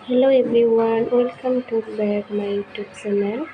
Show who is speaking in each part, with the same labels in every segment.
Speaker 1: Hello everyone, welcome to back my YouTube channel.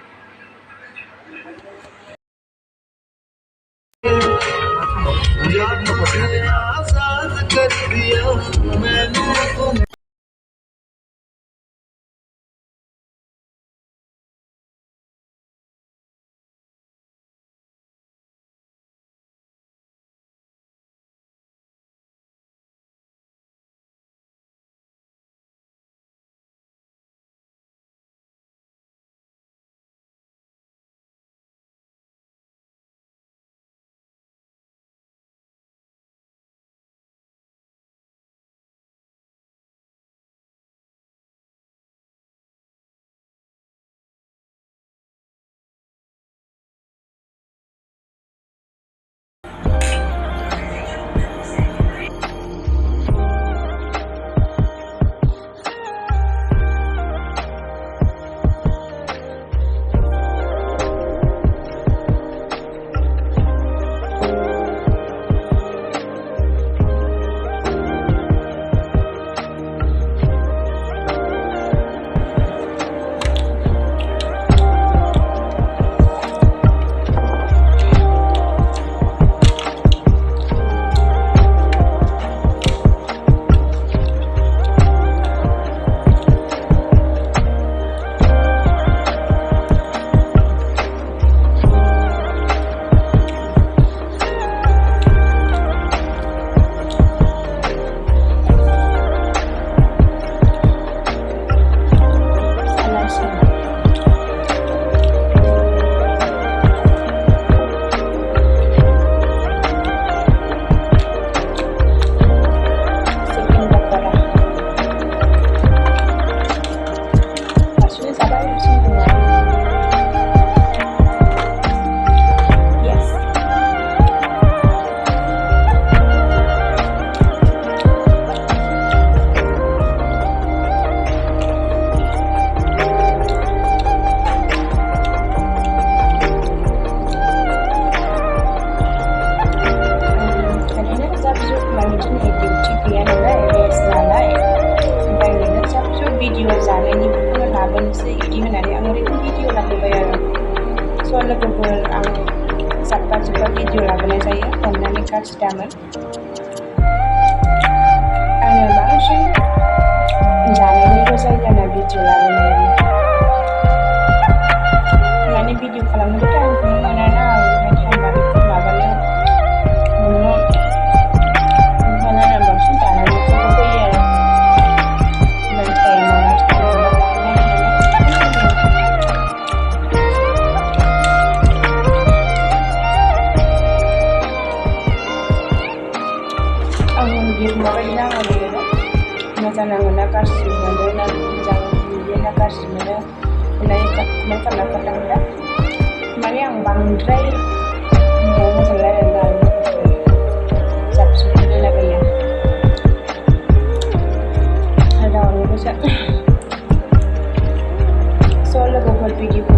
Speaker 1: Video Zanny bukan laban seidi menari ang itu video lagu bayar. Soal lagu ang sabka video lagu saya dan nanti kasih daman. Ang bangsa Zanny itu saya na video lagu nari. Nanti video kalau mereka mana macam baru labannya. Mana bangsa Zanny itu bayar. Jangan kasih mana jangan kasih mana naik kadang mana yang bangdrai mau selai dan subscribe lagi ya ada orang bisa soal video